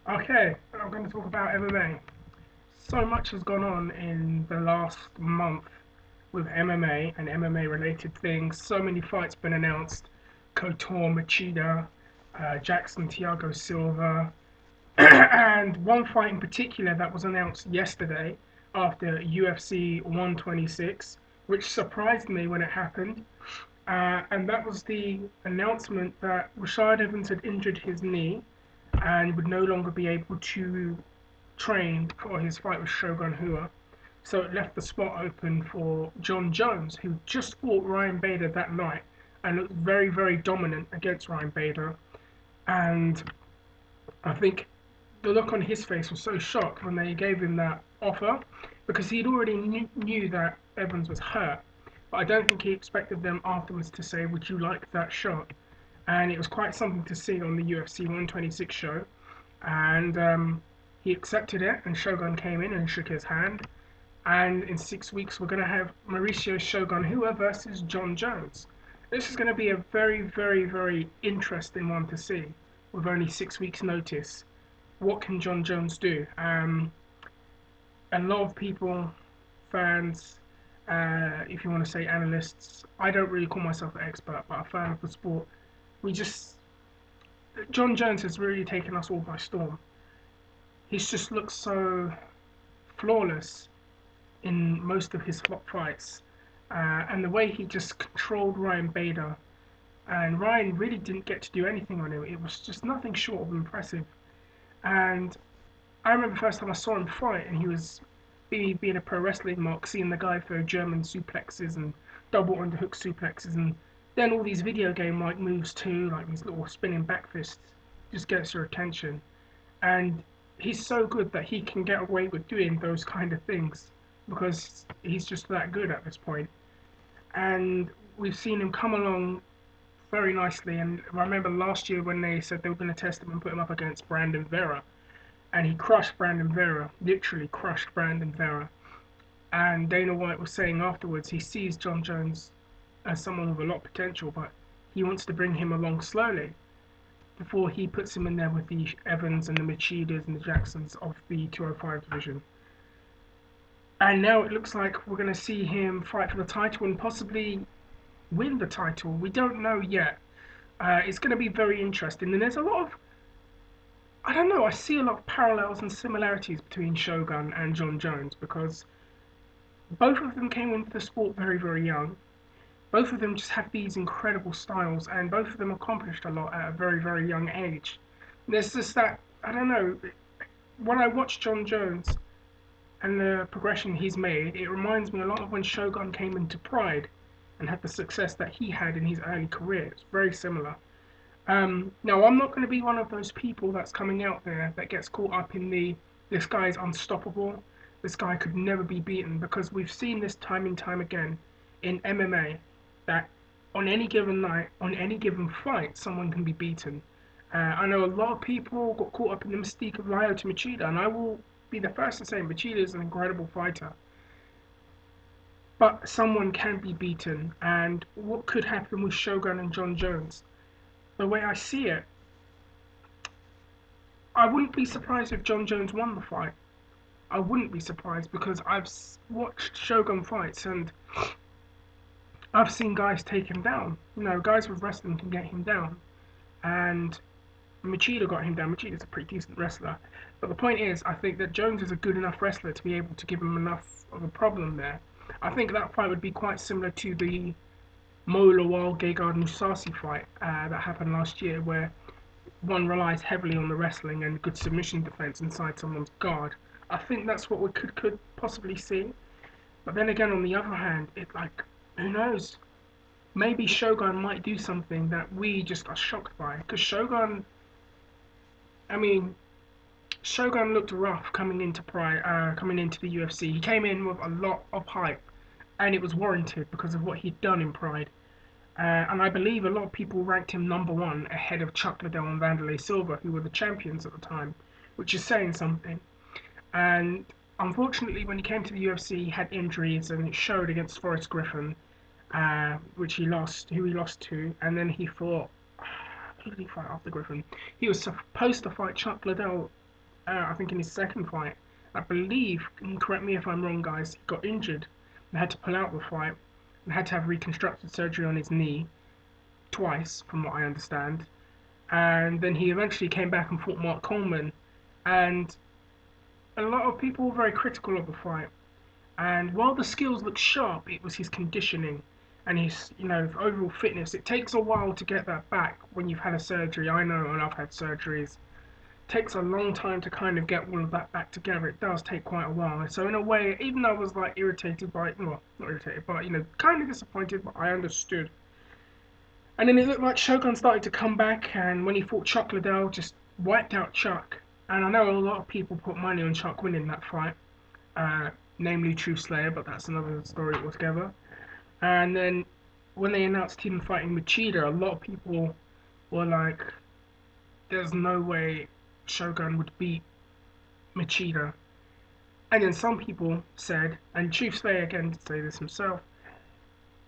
Okay, I'm going to talk about MMA. So much has gone on in the last month with MMA and MMA related things. So many fights been announced. Kotor, Machida, Jackson, Thiago Silva, and one fight in particular that was announced yesterday after UFC 126, which surprised me when it happened. And that was the announcement that Rashad Evans had injured his knee and would no longer be able to train for his fight with Shogun Hua. So it left the spot open for John Jones, who just fought Ryan Bader that night and looked very, very dominant against Ryan Bader. And I think the look on his face was so shocked when they gave him that offer because he'd already knew that Evans was hurt. But I don't think he expected them afterwards to say, "Would you like that shot?" And it was quite something to see on the UFC 126 show. And he accepted it, and Shogun came in and shook his hand. And in 6 weeks, we're going to have Mauricio Shogun Hua versus John Jones. This is going to be a very, very, very interesting one to see with only 6 weeks' notice. What can John Jones do? A lot of people, fans, if you want to say analysts, I don't really call myself an expert, but a fan of the sport, we just John Jones has really taken us all by storm. He's just looked so flawless in most of his fights, and the way he just controlled Ryan Bader, and Ryan really didn't get to do anything on him. It was just nothing short of impressive. And I remember the first time I saw him fight, and he was being a pro wrestling mark, seeing the guy throw German suplexes and double underhook suplexes, and then all these video game like moves too, like these little spinning back fists, just gets your attention. And he's so good that he can get away with doing those kind of things because he's just that good at this point. And we've seen him come along very nicely. And I remember last year when they said they were going to test him and put him up against Brandon Vera, and he crushed Brandon Vera, literally crushed Brandon Vera. And Dana White was saying afterwards he sees John Jones as someone with a lot of potential, but he wants to bring him along slowly before he puts him in there with the Evans and the Machidas and the Jacksons of the 205 division. And now it looks like we're going to see him fight for the title and possibly win the title. We don't know yet. It's going to be very interesting. And there's a lot of, I don't know, I see a lot of parallels and similarities between Shogun and John Jones because both of them came into the sport very, very young. Both of them just have these incredible styles, and both of them accomplished a lot at a very, very young age. There's just that, I don't know, when I watch John Jones and the progression he's made, it reminds me a lot of when Shogun came into Pride and had the success that he had in his early career. It's very similar. Now, I'm not going to be one of those people that's coming out there that gets caught up in the this guy is unstoppable, this guy could never be beaten, because we've seen this time and time again in MMA that on any given night, on any given fight, someone can be beaten. I know a lot of people got caught up in the mystique of Lyoto Machida, and I will be the first to say Machida is an incredible fighter. But someone can be beaten, and what could happen with Shogun and John Jones? The way I see it, I wouldn't be surprised if John Jones won the fight. I wouldn't be surprised because I've watched Shogun fights and I've seen guys take him down. You know, guys with wrestling can get him down. And Machida got him down. Machida's a pretty decent wrestler. But the point is, I think that Jones is a good enough wrestler to be able to give him enough of a problem there. I think that fight would be quite similar to the Mo Lawal Gegard Mousasi fight that happened last year, where one relies heavily on the wrestling and good submission defense inside someone's guard. I think that's what we could possibly see. But then again, on the other hand, it like who knows? Maybe Shogun might do something that we just are shocked by. Because I mean, Shogun looked rough coming into the UFC. He came in with a lot of hype, and it was warranted because of what he'd done in Pride. And I believe a lot of people ranked him number one ahead of Chuck Liddell and Wanderlei Silva, who were the champions at the time, which is saying something. And unfortunately, when he came to the UFC, he had injuries, and it showed against Forrest Griffin, who he lost to, and then he fought. Who did he fight after Griffin? He was supposed to fight Chuck Liddell I think in his second fight. I believe, and correct me if I'm wrong, guys, he got injured and had to pull out the fight and had to have reconstructive surgery on his knee twice, from what I understand. And then he eventually came back and fought Mark Coleman. And a lot of people were very critical of the fight. And while the skills looked sharp, it was his conditioning and his, overall fitness. It takes a while to get that back when you've had a surgery. I know, and I've had surgeries. It takes a long time to kind of get all of that back together. It does take quite a while. So in a way, even though I was like irritated by it, well, not irritated, but kind of disappointed, but I understood. And then it looked like Shogun started to come back, and when he fought Chuck Liddell, just wiped out Chuck. And I know a lot of people put money on Chuck winning that fight, uh, namely True Slayer, but that's another story altogether. And then when they announced him fighting Machida, a lot of people were like, "There's no way Shogun would beat Machida." And then some people said, and True Slayer again did say this himself,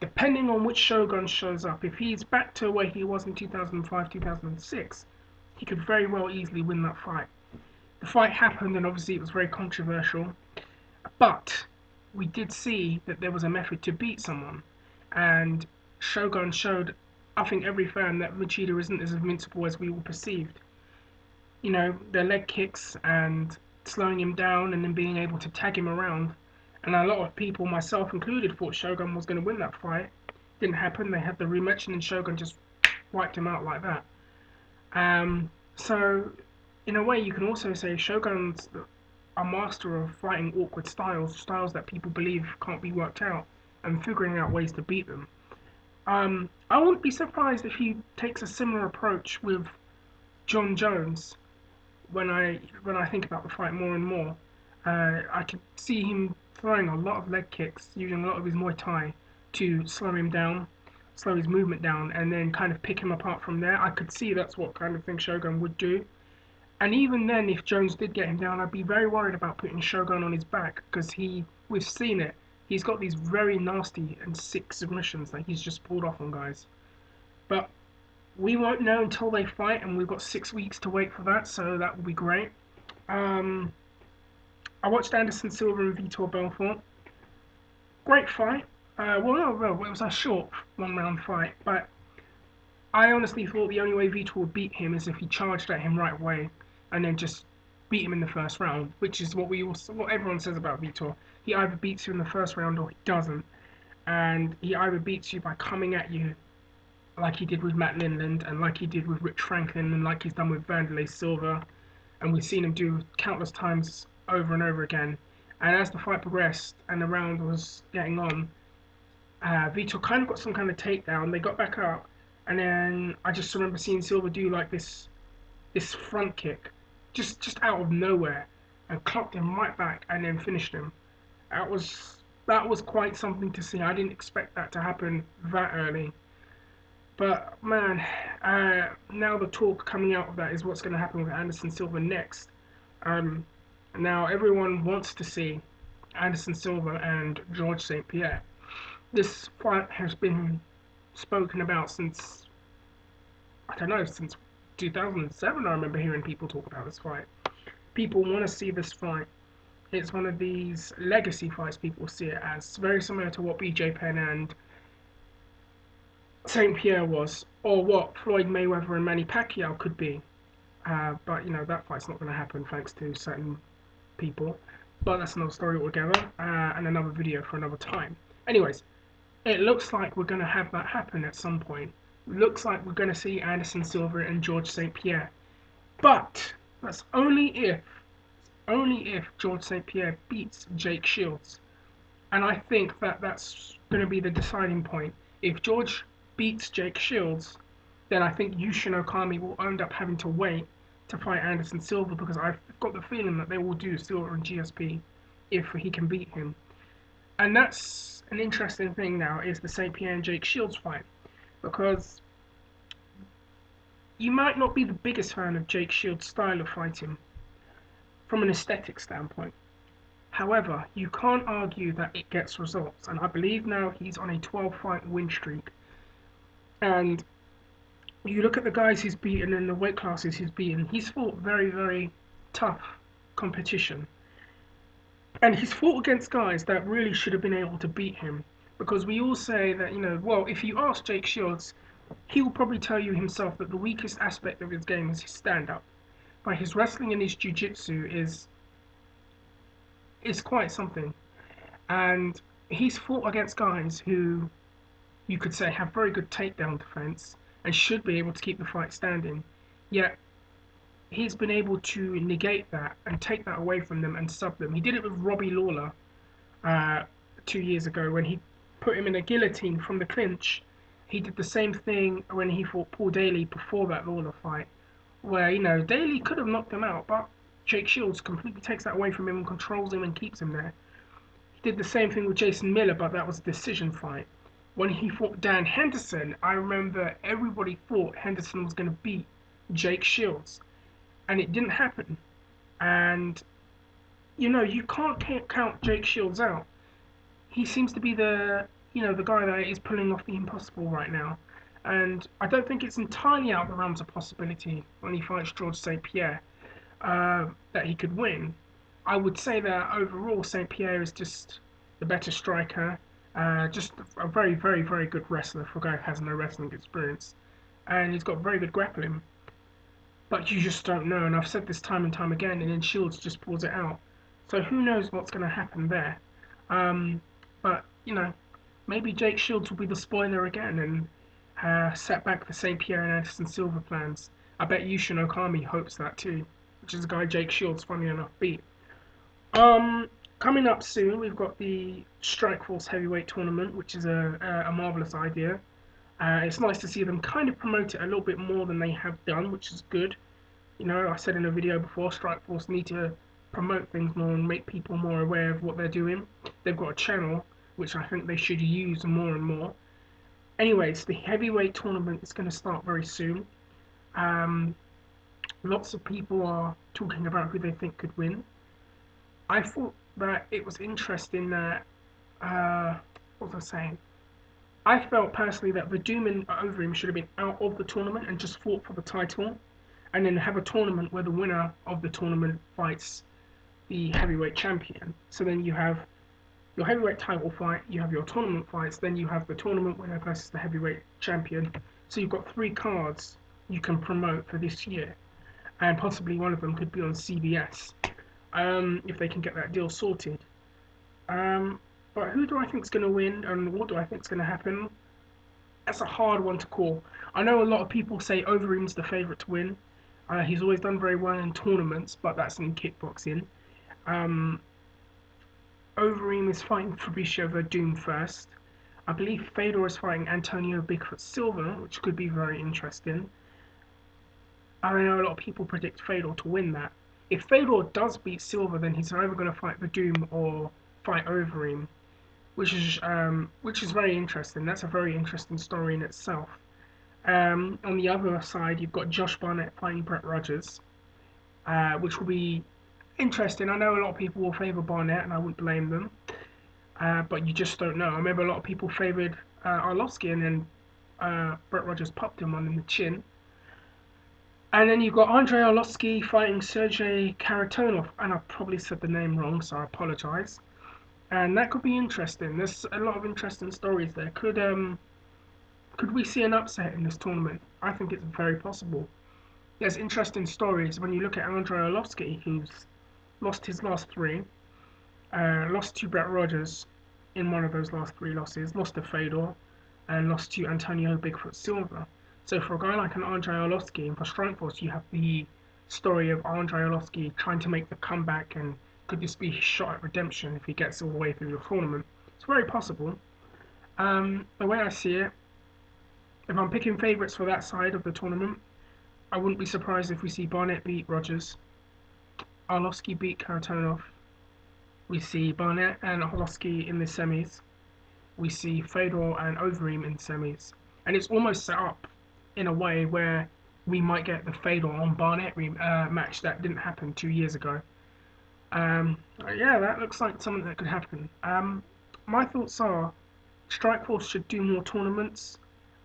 depending on which Shogun shows up, if he's back to where he was in 2005, 2006, he could very well easily win that fight. The fight happened, and obviously it was very controversial, but we did see that there was a method to beat someone, and Shogun showed, I think, every fan that Machida isn't as invincible as we all perceived. Their leg kicks and slowing him down and then being able to tag him around. And a lot of people, myself included, thought Shogun was going to win that fight. Didn't happen. They had the rematch and then Shogun just wiped him out like that. So, in a way, you can also say Shogun's a master of fighting awkward styles that people believe can't be worked out, and figuring out ways to beat them. I wouldn't be surprised if he takes a similar approach with John Jones. When I think about the fight more and more, I could see him throwing a lot of leg kicks, using a lot of his Muay Thai to slow him down, slow his movement down, and then kind of pick him apart from there. I could see that's what kind of thing Shogun would do. And even then, if Jones did get him down, I'd be very worried about putting Shogun on his back because we've seen it. He's got these very nasty and sick submissions that he's just pulled off on guys. But we won't know until they fight, and we've got 6 weeks to wait for that, so that will be great. Um, I watched Anderson Silva and Vitor Belfort. Great fight. It was a short one-round fight, but I honestly thought the only way Vitor would beat him is if he charged at him right away and then just beat him in the first round, which is what everyone says about Vitor. He either beats you in the first round or he doesn't, and he either beats you by coming at you like he did with Matt Lindland and like he did with Rich Franklin and like he's done with Vanderlei Silva, and we've seen him do countless times over and over again. And as the fight progressed and the round was getting on, Vitor kind of got some kind of takedown. They got back up, and then I just remember seeing Silva do like this front kick, just out of nowhere, and clocked him right back, and then finished him. That was quite something to see. I didn't expect that to happen that early. But man, now the talk coming out of that is what's going to happen with Anderson Silva next. Um, Now everyone wants to see Anderson Silva and George St. Pierre. This fight has been spoken about since, I don't know, since 2007. I remember hearing people talk about this fight. People want to see this fight. It's one of these legacy fights, people see it as. Very similar to what BJ Penn and St. Pierre was, or what Floyd Mayweather and Manny Pacquiao could be. But that fight's not going to happen thanks to certain people. But that's another story altogether, and another video for another time. Anyways, it looks like we're going to have that happen at some point. Looks like we're going to see Anderson Silva and George St. Pierre. But that's only if George St. Pierre beats Jake Shields. And I think that that's going to be the deciding point. If George beats Jake Shields, then I think Yushin Okami will end up having to wait to fight Anderson Silva, because I've got the feeling that they will do Silva and GSP if he can beat him. And that's an interesting thing now, is the St. Pierre and Jake Shields fight, because you might not be the biggest fan of Jake Shields' style of fighting from an aesthetic standpoint. However, you can't argue that it gets results, and I believe now he's on a 12-fight win streak. And you look at the guys he's beaten and the weight classes he's beaten, he's fought very, very tough competition. And he's fought against guys that really should have been able to beat him. Because we all say that, well, if you ask Jake Shields, he will probably tell you himself that the weakest aspect of his game is his stand-up. But his wrestling and his jiu-jitsu is quite something. And he's fought against guys who you could say have very good takedown defense and should be able to keep the fight standing. Yet he's been able to negate that and take that away from them and sub them. He did it with Robbie Lawler uh, 2 years ago when he put him in a guillotine from the clinch. He did the same thing when he fought Paul Daly before that Lawler fight, where Daly could have knocked him out, but Jake Shields completely takes that away from him and controls him and keeps him there. He did the same thing with Jason Miller, but that was a decision fight. When he fought Dan Henderson, I remember everybody thought Henderson was going to beat Jake Shields, and it didn't happen. And you can't count Jake Shields out. He seems to be the guy that is pulling off the impossible right now. And I don't think it's entirely out of the realms of possibility when he fights George St. Pierre that he could win. I would say that overall St. Pierre is just the better striker, just a very, very, very good wrestler for a guy who has no wrestling experience. And he's got very good grappling. But you just don't know, and I've said this time and time again, and then Shields just pulls it out. So who knows what's going to happen there. But, maybe Jake Shields will be the spoiler again and set back the St. Pierre and Anderson Silva plans. I bet Yushin Okami hopes that too, which is a guy Jake Shields, funny enough, beat. Coming up soon, we've got the Strikeforce Heavyweight Tournament, which is a marvelous idea. It's nice to see them kind of promote it a little bit more than they have done, which is good. I said in a video before, Strikeforce need to promote things more and make people more aware of what they're doing. They've got a channel, which I think they should use more and more. Anyways, the heavyweight tournament is going to start very soon. Lots of people are talking about who they think could win. I thought that it was interesting that, what was I saying? I felt personally that Verdum and Overeem should have been out of the tournament and just fought for the title, and then have a tournament where the winner of the tournament fights the heavyweight champion. So then you have your heavyweight title fight, you have your tournament fights, then you have the tournament winner versus the heavyweight champion. So you've got 3 cards you can promote for this year, and possibly one of them could be on CBS if they can get that deal sorted. But who do I think is going to win, and what do I think is going to happen? That's a hard one to call. I know a lot of people say Overeem's the favourite to win. He's always done very well in tournaments, but that's in kickboxing. Overeem is fighting Fabricio Verdum first. I believe Fedor is fighting Antonio Bigfoot Silva, which could be very interesting. I know a lot of people predict Fedor to win that. If Fedor does beat Silva, then he's either going to fight Verdum or fight Overeem, which is very interesting. That's a very interesting story in itself. On the other side, you've got Josh Barnett fighting Brett Rogers, which will be interesting. I know a lot of people will favour Barnett, and I wouldn't blame them, but you just don't know. I remember a lot of people favoured Arlovsky, and then Brett Rogers popped him on in the chin. And then you've got Andrei Arlovsky fighting Sergey Karatonov, and I probably said the name wrong, so I apologise. And that could be interesting. There's a lot of interesting stories there. Could we see an upset in this tournament? I think it's very possible. There's interesting stories when you look at Andrei Arlovsky, who's lost his last 3, lost to Brett Rogers in one of those last 3 losses, lost to Fedor, and lost to Antonio Bigfoot Silva. So for a guy like an Andrei Arlovsky, and for Strikeforce, you have the story of Andrei Arlovsky trying to make the comeback, and could this be his shot at redemption if he gets all the way through the tournament? It's very possible. The way I see it, if I'm picking favourites for that side of the tournament, I wouldn't be surprised if we see Barnett beat Rogers, Arlovsky beat Karatonov, we see Barnett and Arlovsky in the semis, we see Fedor and Overeem in the semis, and it's almost set up in a way where we might get the Fedor on Barnett match that didn't happen 2 years ago. Yeah, that looks like something that could happen. My thoughts are Strikeforce should do more tournaments,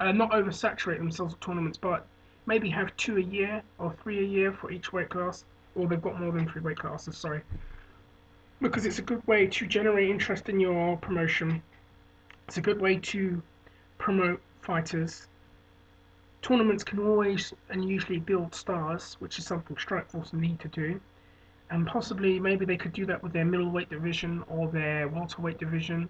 not oversaturate themselves with tournaments, but maybe have 2 a year or 3 a year for each weight class. or they've got more than 3 weight classes, sorry. Because it's a good way to generate interest in your promotion. It's a good way to promote fighters. Tournaments can always and usually build stars, which is something Strikeforce need to do. And possibly, maybe they could do that with their middleweight division or their welterweight division.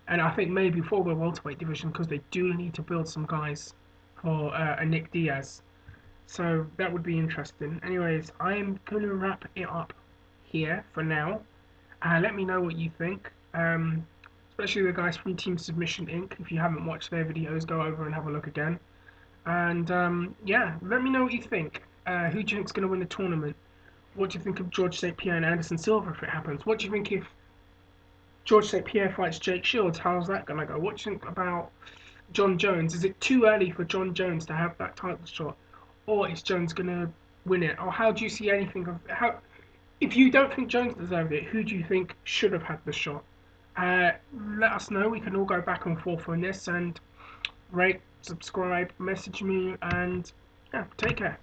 And I think maybe for the welterweight division, because they do need to build some guys for a Nick Diaz. So that would be interesting. Anyways, I am going to wrap it up here for now. Let me know what you think. Especially the guys from Team Submission Inc. If you haven't watched their videos, go over and have a look again. And yeah, let me know what you think. Who do you think is going to win the tournament? What do you think of George St. Pierre and Anderson Silva if it happens? What do you think if George St. Pierre fights Jake Shields? How's that going to go? What do you think about John Jones? Is it too early for John Jones to have that title shot? Or is Jones going to win it? Or how do you see anything of how? If you don't think Jones deserved it, who do you think should have had the shot? Let us know. We can all go back and forth on this and rate, subscribe, message me, and yeah, take care.